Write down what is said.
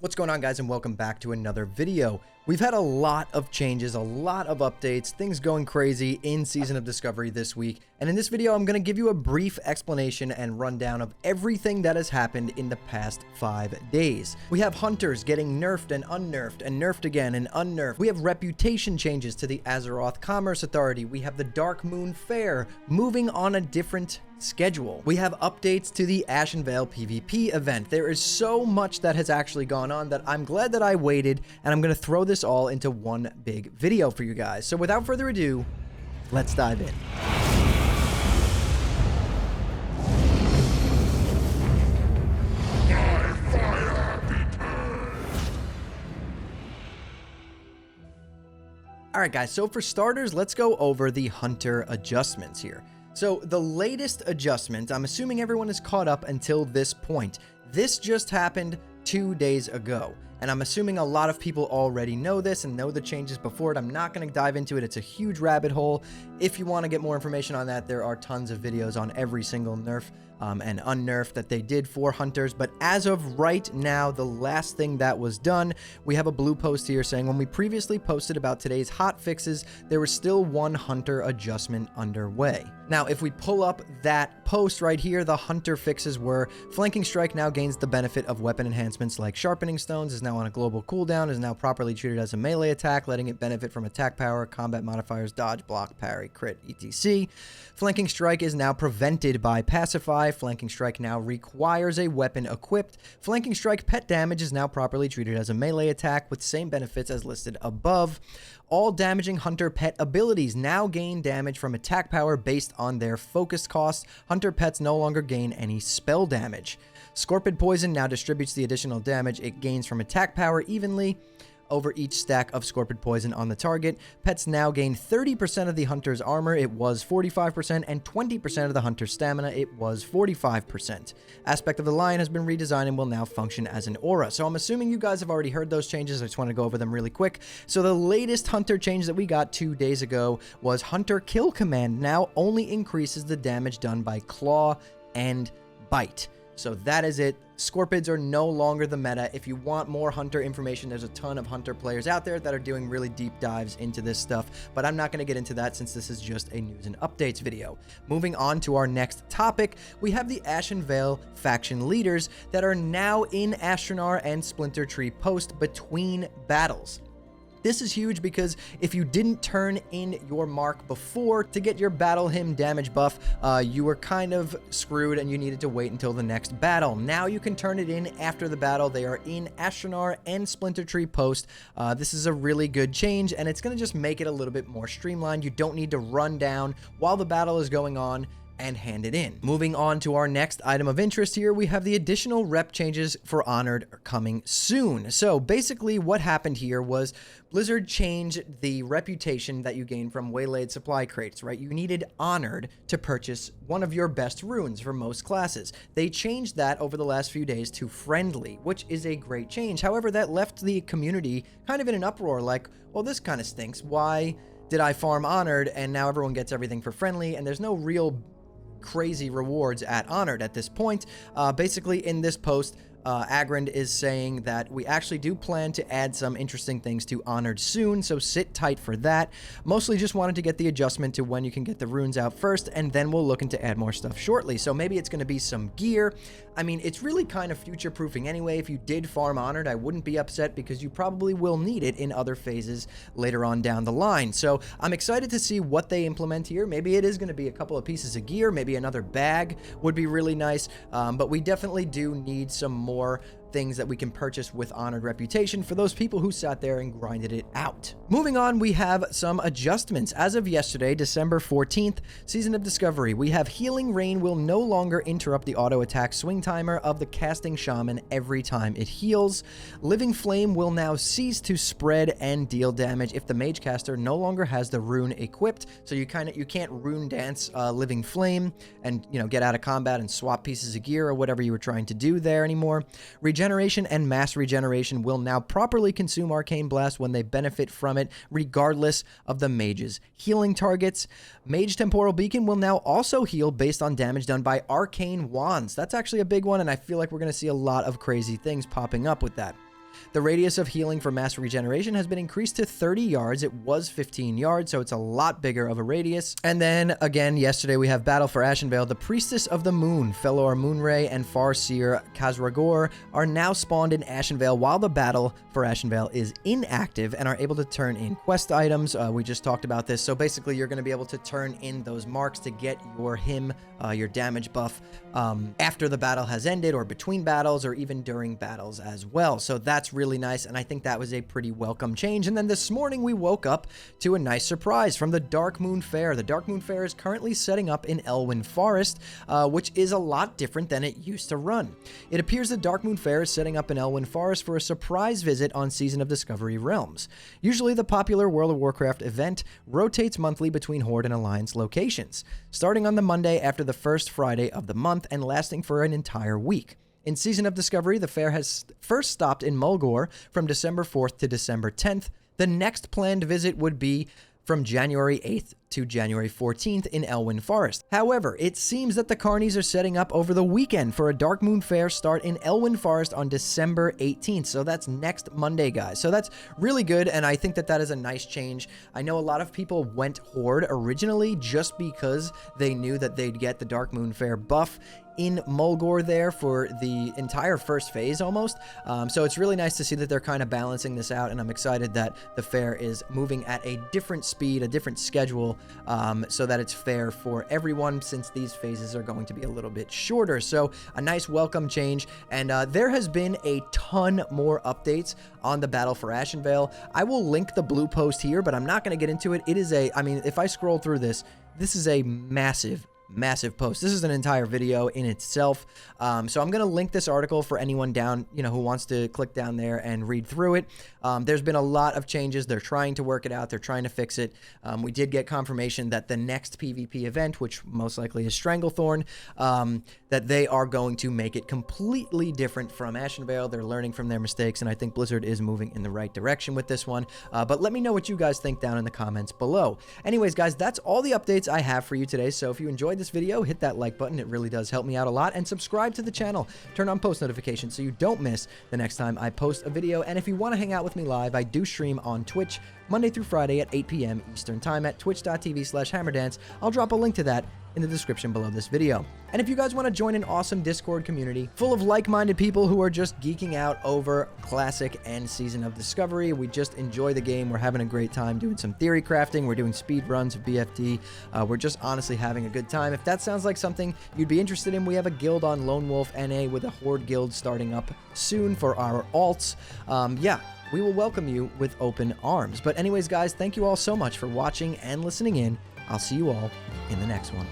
What's going on, guys, and welcome back to another video. We've had a lot of changes, a lot of updates, things going crazy in Season of Discovery this week, and in this video I'm going to give you a brief explanation and rundown of everything that has happened in the past 5 days. We have hunters getting nerfed and nerfed again and unnerfed. We have reputation changes to the Azeroth Commerce Authority. We have the Dark Moon Fair moving on a different schedule. We have updates to the Ashenvale PvP event. There is so much that has actually gone on that I'm glad that I waited, and I'm going to throw this all into one big video for you guys. So without further ado, let's dive in. Alright guys, so for starters, let's go over the hunter adjustments here. So the latest adjustment, I'm assuming everyone is caught up until this point. This just happened 2 days ago, and I'm assuming a lot of people already know this and know the changes before it. I'm not going to dive into it. It's a huge rabbit hole. If you want to get more information on that, there are tons of videos on every single nerf and unnerf that they did for hunters. But as of right now, the last thing that was done, we have a blue post here saying when we previously posted about today's hot fixes, there was still one hunter adjustment underway. Now, if we pull up that post right here, the hunter fixes were flanking strike now gains the benefit of weapon enhancements like sharpening stones, is now on a global cooldown, is now properly treated as a melee attack, letting it benefit from attack power, combat modifiers, dodge, block, parry, crit, etc. Flanking strike is now prevented by pacify. Flanking strike now requires a weapon equipped. Flanking strike pet damage is now properly treated as a melee attack with same benefits as listed above. All damaging hunter pet abilities now gain damage from attack power based on their focus cost. Hunter pets no longer gain any spell damage. Scorpid poison now distributes the additional damage it gains from attack power evenly over each stack of Scorpid poison on the target. Pets now gain 30% of the hunter's armor, it was 45%, and 20% of the hunter's stamina, it was 45%. Aspect of the Lion has been redesigned and will now function as an aura. So I'm assuming you guys have already heard those changes. I just want to go over them really quick. So the latest hunter change that we got 2 days ago was Hunter Kill Command now only increases the damage done by claw and bite. So that is it. Scorpids are no longer the meta. If you want more hunter information, there's a ton of hunter players out there that are doing really deep dives into this stuff, but I'm not going to get into that since this is just a news and updates video. Moving on to our next topic, we have the Ashenvale faction leaders that are now in Astronar and Splinter Tree Post between battles. This is huge because if you didn't turn in your mark before to get your battle hymn damage buff, you were kind of screwed and you needed to wait until the next battle. Now you can turn it in after the battle. They are in Astronar and Splinter Tree Post. This is a really good change, and it's going to just make it a little bit more streamlined. You don't need to run down while the battle is going on and hand it in. Moving on to our next item of interest here, we have the additional rep changes for Honored coming soon. So basically what happened here was Blizzard changed the reputation that you gain from waylaid supply crates, right? You needed Honored to purchase one of your best runes for most classes. They changed that over the last few days to Friendly, which is a great change. However, that left the community kind of in an uproar, like, well, this kind of stinks. Why did I farm Honored and now everyone gets everything for Friendly, and there's no real crazy rewards at Honored at this point? Basically, in this post, Agrand is saying that we actually do plan to add some interesting things to Honored soon, so sit tight for that. Mostly just wanted to get the adjustment to when you can get the runes out first, and then we'll look into add more stuff shortly. So maybe it's going to be some gear. I mean, it's really kind of future-proofing anyway. If you did farm Honored, I wouldn't be upset because you probably will need it in other phases later on down the line. So I'm excited to see what they implement here. Maybe it is going to be a couple of pieces of gear, maybe another bag would be really nice, but we definitely do need some more things that we can purchase with Honored reputation for those people who sat there and grinded it out. Moving on, we have some adjustments. As of yesterday, December 14th, Season of Discovery, we have Healing Rain will no longer interrupt the auto attack swing timer of the casting shaman every time it heals. Living Flame will now cease to spread and deal damage if the mage caster no longer has the rune equipped. So you can't rune dance Living Flame and, you know, get out of combat and swap pieces of gear or whatever you were trying to do there anymore. Regeneration and mass regeneration will now properly consume Arcane Blast when they benefit from it, regardless of the mage's healing targets. Mage Temporal Beacon will now also heal based on damage done by Arcane Wands. That's actually a big one, and I feel like we're going to see a lot of crazy things popping up with that. The radius of healing for mass regeneration has been increased to 30 yards. It was 15 yards, so it's a lot bigger of a radius. And then again, yesterday we have Battle for Ashenvale. The Priestess of the Moon, Felor Moonray, and Farseer Khazragor are now spawned in Ashenvale while the Battle for Ashenvale is inactive and are able to turn in quest items. We just talked about this. So basically, you're going to be able to turn in those marks to get your your damage buff after the battle has ended, or between battles, or even during battles as well. So that's really nice, and I think that was a pretty welcome change. And then this morning, we woke up to a nice surprise from the Dark Moon Fair. The Dark Moon Fair is currently setting up in Elwyn Forest, which is a lot different than it used to run. It appears the Dark Moon Fair is setting up in Elwyn Forest for a surprise visit on Season of Discovery Realms. Usually, the popular World of Warcraft event rotates monthly between Horde and Alliance locations, starting on the Monday after the first Friday of the month and lasting for an entire week. In Season of Discovery, the fair has first stopped in Mulgore from December 4th to December 10th. The next planned visit would be from January 8th to January 14th in Elwyn Forest. However, it seems that the Carnies are setting up over the weekend for a Dark Moon Fair start in Elwyn Forest on December 18th. So that's next Monday, guys. So that's really good, and I think that that is a nice change. I know a lot of people went Horde originally just because they knew that they'd get the Dark Moon Fair buff in Mulgore there for the entire first phase almost. So it's really nice to see that they're kind of balancing this out, and I'm excited that the fair is moving at a different speed, a different schedule, so that it's fair for everyone, since these phases are going to be a little bit shorter. So a nice welcome change, and there has been a ton more updates on the Battle for Ashenvale. I will link the blue post here, but I'm not going to get into it. It is I mean, if I scroll through this is a massive post. This is an entire video in itself. So I'm going to link this article for anyone down, who wants to click down there and read through it. There's been a lot of changes. They're trying to work it out. They're trying to fix it. We did get confirmation that the next PvP event, which most likely is Stranglethorn, that they are going to make it completely different from Ashenvale. They're learning from their mistakes, and I think Blizzard is moving in the right direction with this one. But let me know what you guys think down in the comments below. Anyways, guys, that's all the updates I have for you today. So if you enjoyed this video, hit that like button. It really does help me out a lot. And subscribe to the channel. Turn on post notifications so you don't miss the next time I post a video. And if you want to hang out with me live, I do stream on Twitch Monday through Friday at 8 p.m. Eastern Time at twitch.tv/hammerdance. I'll drop a link to that in the description below this video. And if you guys want to join an awesome Discord community full of like-minded people who are just geeking out over Classic and Season of Discovery, we just enjoy the game. We're having a great time doing some theory crafting. We're doing speed runs of BFD. We're just honestly having a good time. If that sounds like something you'd be interested in, we have a guild on Lone Wolf NA with a Horde guild starting up soon for our alts. Yeah, we will welcome you with open arms. But anyways, guys, thank you all so much for watching and listening in. I'll see you all in the next one.